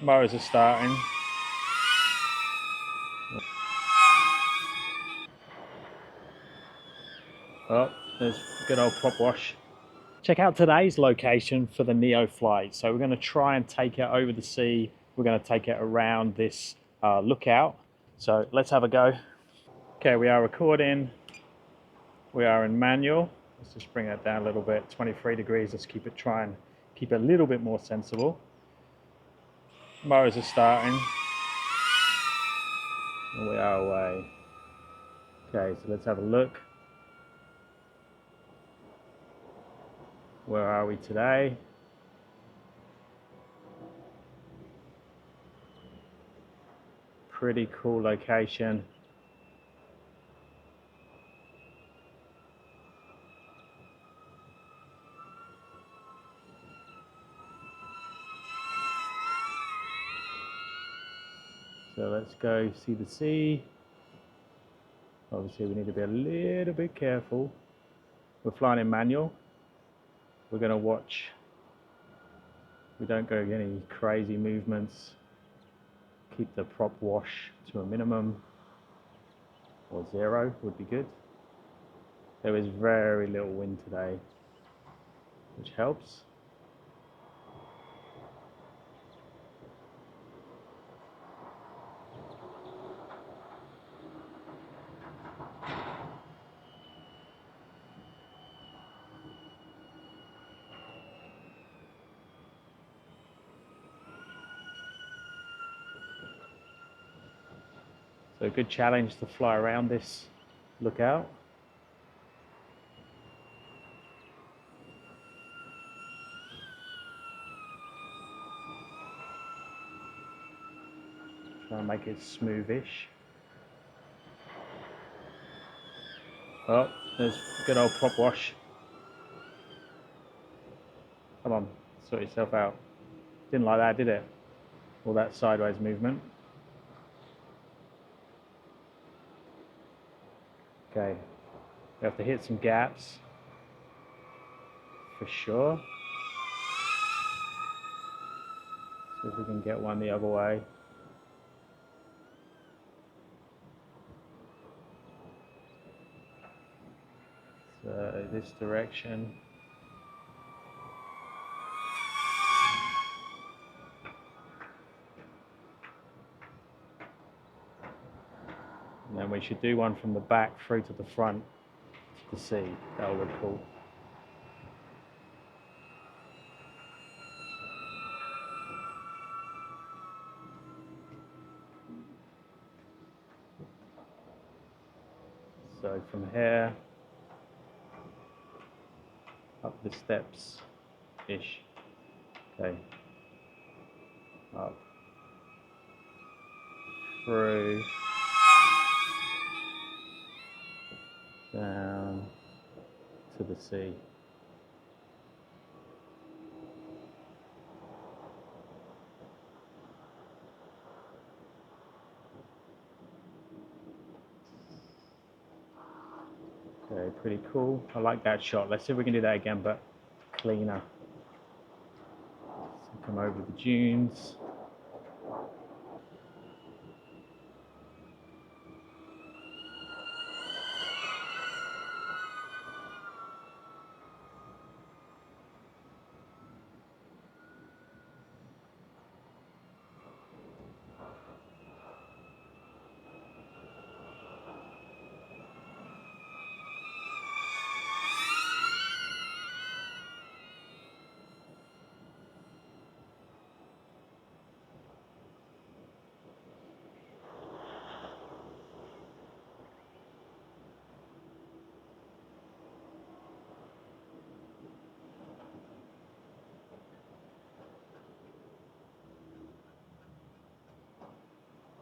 Motors are starting. Oh, there's good old prop wash. Check out today's location for the Neo flight. So we're going to try and take it over the sea. We're going to take it around this lookout. So let's have a go. Okay, we are recording. We are in manual. Let's just bring that down a little bit. 23 degrees. Let's try and keep it a little bit more sensible. Motors are starting. And we are away. Okay, so let's have a look. Where are we today? Pretty cool location. So let's go see the sea. Obviously we need to be a little bit careful. We're flying in manual. We're going to watch we don't go any crazy movements. Keep the prop wash to a minimum, or 0 would be good. There is very little wind today, which helps. So a good challenge to fly around this lookout. Try and make it smoothish. Oh, there's good old prop wash. Come on, sort yourself out. Didn't like that, did it? All that sideways movement. Okay, we have to hit some gaps for sure. See if we can get one the other way. So this direction. And then we should do one from the back through to the front to see. That'll look cool. So from here, up the steps-ish. Okay. Up. Through. Down to the sea. Okay, pretty cool. I like that shot. Let's see if we can do that again, but cleaner. So come over the dunes.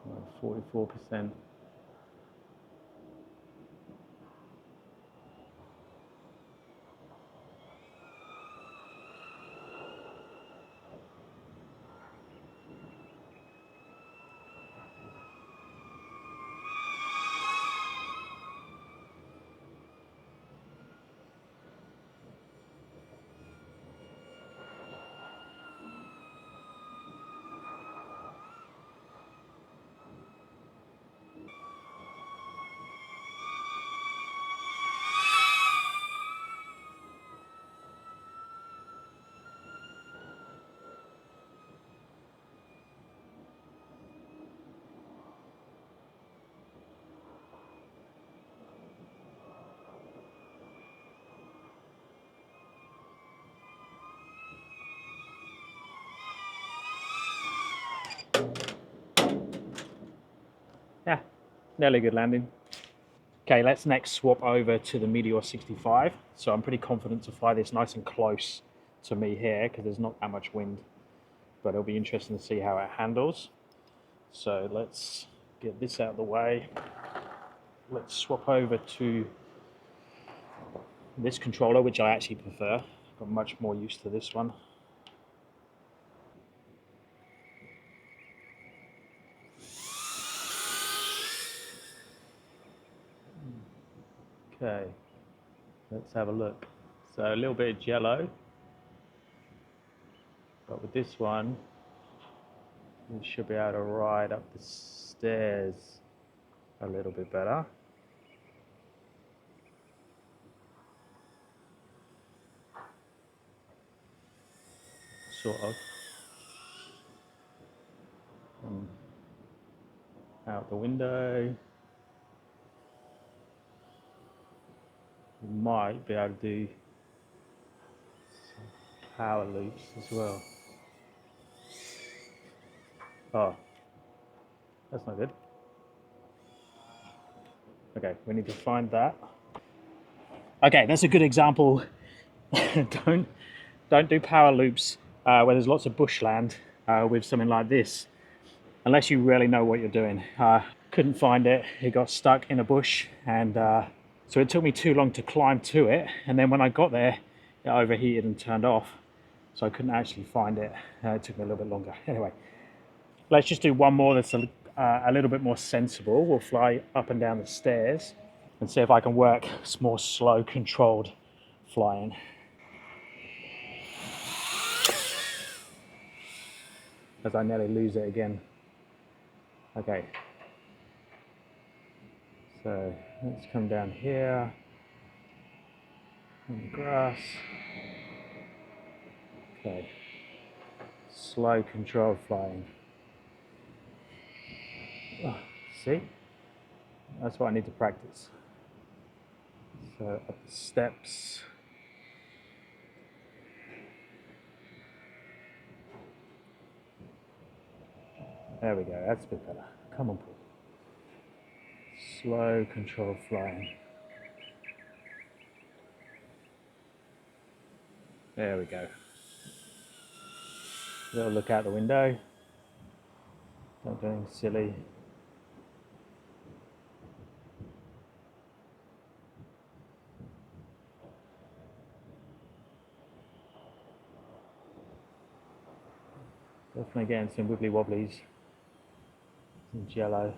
Well, 44%. Yeah, nearly good landing. Okay, let's next swap over to the Meteor 65. So I'm pretty confident to fly this nice and close to me here because there's not that much wind, but it'll be interesting to see how it handles. So let's get this out of the way. Let's swap over to this controller, which I actually prefer. I've got much more used to this one. Okay, let's have a look. So a little bit of jello, but with this one, we should be able to ride up the stairs a little bit better. Sort of. Out the window. We might be able to do some power loops as well. Oh, that's not good. Okay, we need to find that. Okay, that's a good example. don't do power loops where there's lots of bushland with something like this, unless you really know what you're doing. Couldn't find it. It got stuck in a bush, and so it took me too long to climb to it. And then when I got there, it overheated and turned off, so I couldn't actually find it. It took me a little bit longer. Anyway, let's just do one more that's a little bit more sensible. We'll fly up and down the stairs and see if I can work more slow, controlled flying. As I nearly lose it again. Okay. So let's come down here on the grass. Okay. Slow, controlled flying. Oh, see? That's what I need to practice. So up the steps. There we go, that's a bit better. Come on, Paul. Slow, controlled flying. There we go. Little look out the window. Don't do anything silly. Definitely getting some wibbly wobblies. Some jello.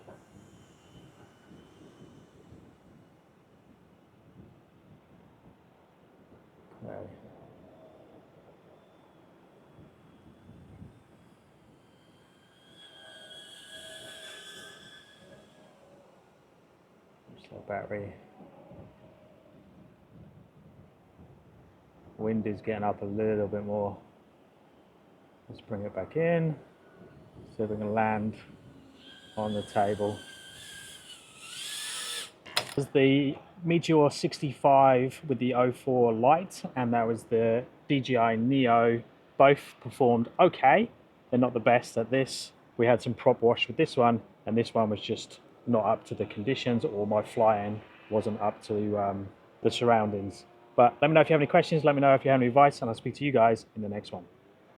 Okay. Just that battery. Wind is getting up a little bit more. Let's bring it back in. See if we can land on the table. This was the Meteor 65 with the 04 light, and that was the DJI Neo. Both performed okay. They're not the best at this. We had some prop wash with this one, and this one was just not up to the conditions, or my flying wasn't up to the surroundings. But let me know if you have any questions, let me know if you have any advice, and I'll speak to you guys in the next one.